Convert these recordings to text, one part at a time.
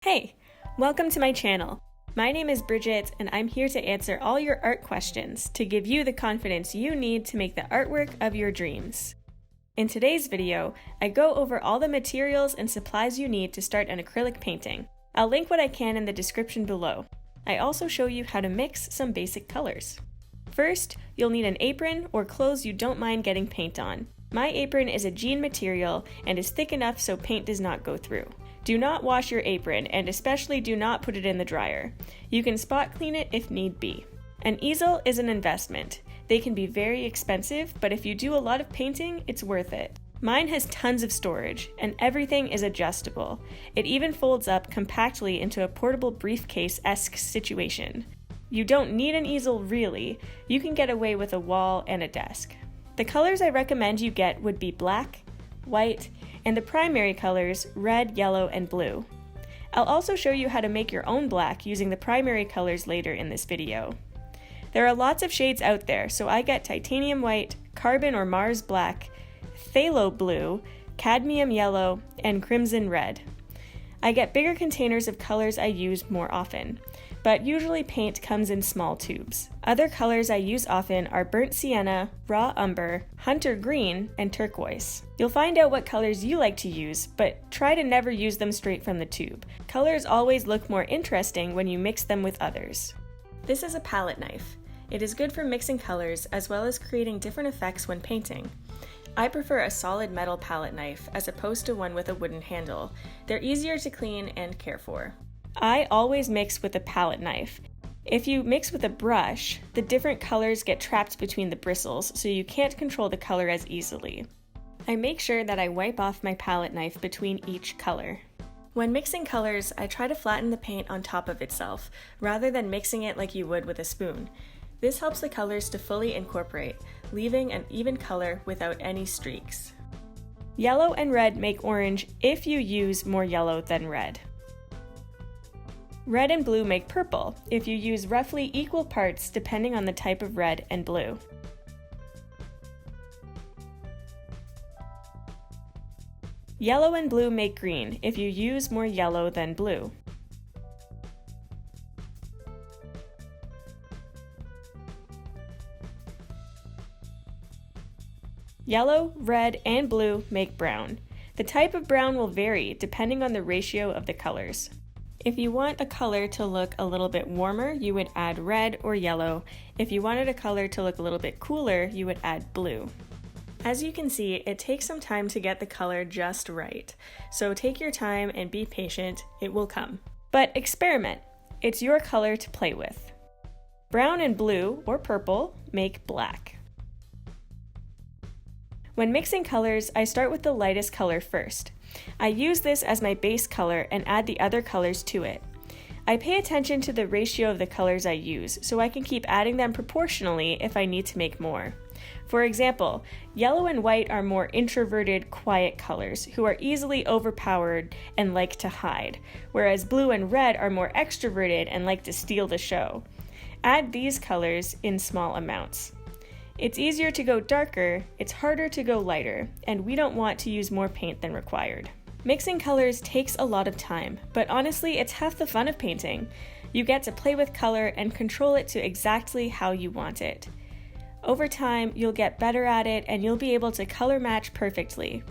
Hey, welcome to my channel. My name is Bridget and I'm here to answer all your art questions to give you the confidence you need to make the artwork of your dreams. In today's video, I go over all the materials and supplies you need to start an acrylic painting. I'll link what I can in the description below. I also show you how to mix some basic colors. First, you'll need an apron or clothes you don't mind getting paint on. My apron is a jean material and is thick enough so paint does not go through. Do not wash your apron, and especially do not put it in the dryer. You can spot clean it if need be. An easel is an investment. They can be very expensive, but if you do a lot of painting, it's worth it. Mine has tons of storage, and everything is adjustable. It even folds up compactly into a portable briefcase-esque situation. You don't need an easel really. You can get away with a wall and a desk. The colors I recommend you get would be black, white, and the primary colors red, yellow, and blue. I'll also show you how to make your own black using the primary colors later in this video. There are lots of shades out there, so I get titanium white, carbon or Mars black, phthalo blue, cadmium yellow, and crimson red. I get bigger containers of colors I use more often, but usually paint comes in small tubes. Other colors I use often are burnt sienna, raw umber, hunter green, and turquoise. You'll find out what colors you like to use, but try to never use them straight from the tube. Colors always look more interesting when you mix them with others. This is a palette knife. It is good for mixing colors as well as creating different effects when painting. I prefer a solid metal palette knife as opposed to one with a wooden handle. They're easier to clean and care for. I always mix with a palette knife. If you mix with a brush, the different colors get trapped between the bristles, so you can't control the color as easily. I make sure that I wipe off my palette knife between each color. When mixing colors, I try to flatten the paint on top of itself, rather than mixing it like you would with a spoon. This helps the colors to fully incorporate, leaving an even color without any streaks. Yellow and red make orange if you use more yellow than red. Red and blue make purple if you use roughly equal parts depending on the type of red and blue. Yellow and blue make green if you use more yellow than blue. Yellow, red, and blue make brown. The type of brown will vary depending on the ratio of the colors. If you want a color to look a little bit warmer, you would add red or yellow. If you wanted a color to look a little bit cooler, you would add blue. As you can see, it takes some time to get the color just right. So take your time and be patient, it will come. But experiment. It's your color to play with. Brown and blue, or purple, make black. When mixing colors, I start with the lightest color first. I use this as my base color and add the other colors to it. I pay attention to the ratio of the colors I use, so I can keep adding them proportionally if I need to make more. For example, yellow and white are more introverted, quiet colors who are easily overpowered and like to hide, whereas blue and red are more extroverted and like to steal the show. Add these colors in small amounts. It's easier to go darker, it's harder to go lighter, and we don't want to use more paint than required. Mixing colors takes a lot of time, but honestly, it's half the fun of painting. You get to play with color and control it to exactly how you want it. Over time, you'll get better at it and you'll be able to color match perfectly.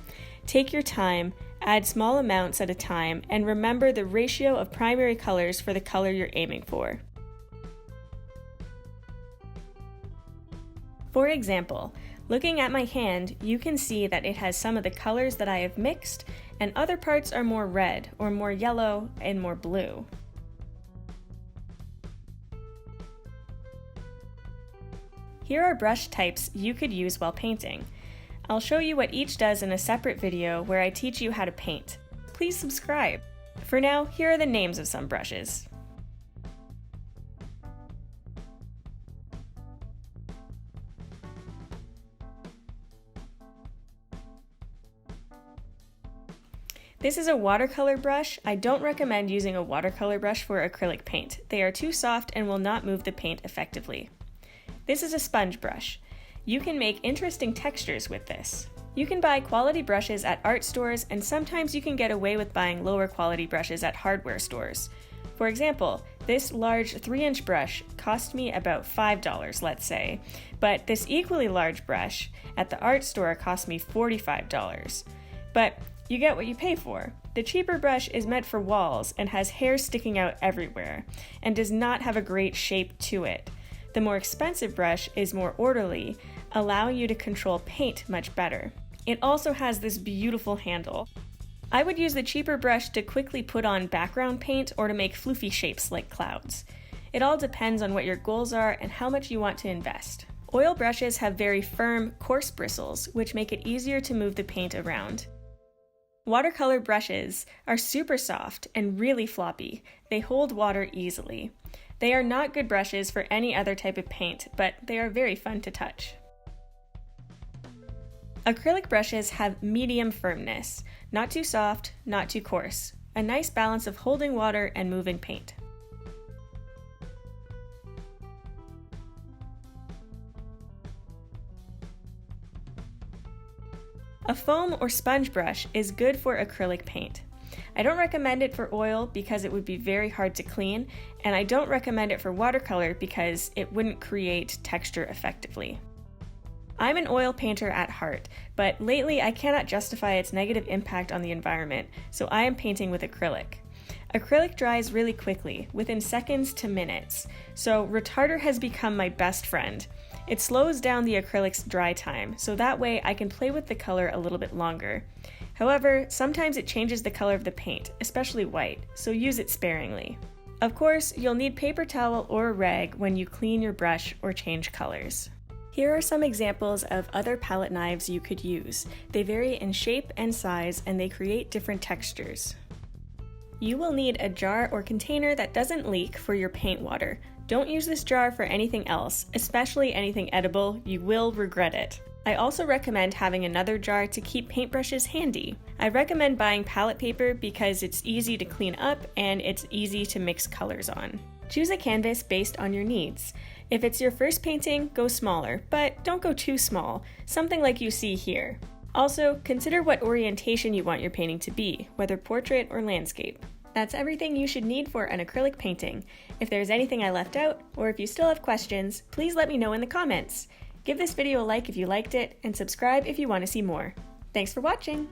Take your time, add small amounts at a time, and remember the ratio of primary colors for the color you're aiming for. For example, looking at my hand, you can see that it has some of the colors that I have mixed, and other parts are more red, or more yellow, and more blue. Here are brush types you could use while painting. I'll show you what each does in a separate video where I teach you how to paint. Please subscribe. For now, here are the names of some brushes. This is a watercolor brush. I don't recommend using a watercolor brush for acrylic paint. They are too soft and will not move the paint effectively. This is a sponge brush. You can make interesting textures with this. You can buy quality brushes at art stores, and sometimes you can get away with buying lower quality brushes at hardware stores. For example, this large 3-inch brush cost me about $5, let's say, but this equally large brush at the art store cost me $45. But you get what you pay for. The cheaper brush is meant for walls and has hair sticking out everywhere, and does not have a great shape to it. The more expensive brush is more orderly, allowing you to control paint much better. It also has this beautiful handle. I would use the cheaper brush to quickly put on background paint or to make floofy shapes like clouds. It all depends on what your goals are and how much you want to invest. Oil brushes have very firm, coarse bristles, which make it easier to move the paint around. Watercolor brushes are super soft and really floppy. They hold water easily. They are not good brushes for any other type of paint, but they are very fun to touch. Acrylic brushes have medium firmness, not too soft, not too coarse, a nice balance of holding water and moving paint. A foam or sponge brush is good for acrylic paint. I don't recommend it for oil because it would be very hard to clean, and I don't recommend it for watercolor because it wouldn't create texture effectively. I'm an oil painter at heart, but lately I cannot justify its negative impact on the environment, so I am painting with acrylic. Acrylic dries really quickly, within seconds to minutes, so retarder has become my best friend. It slows down the acrylic's dry time, so that way I can play with the color a little bit longer. However, sometimes it changes the color of the paint, especially white, so use it sparingly. Of course, you'll need paper towel or a rag when you clean your brush or change colors. Here are some examples of other palette knives you could use. They vary in shape and size, and they create different textures. You will need a jar or container that doesn't leak for your paint water. Don't use this jar for anything else, especially anything edible. You will regret it. I also recommend having another jar to keep paintbrushes handy. I recommend buying palette paper because it's easy to clean up and it's easy to mix colors on. Choose a canvas based on your needs. If it's your first painting, go smaller, but don't go too small, something like you see here. Also, consider what orientation you want your painting to be, whether portrait or landscape. That's everything you should need for an acrylic painting. If there's anything I left out, or if you still have questions, please let me know in the comments. Give this video a like if you liked it, and subscribe if you want to see more. Thanks for watching!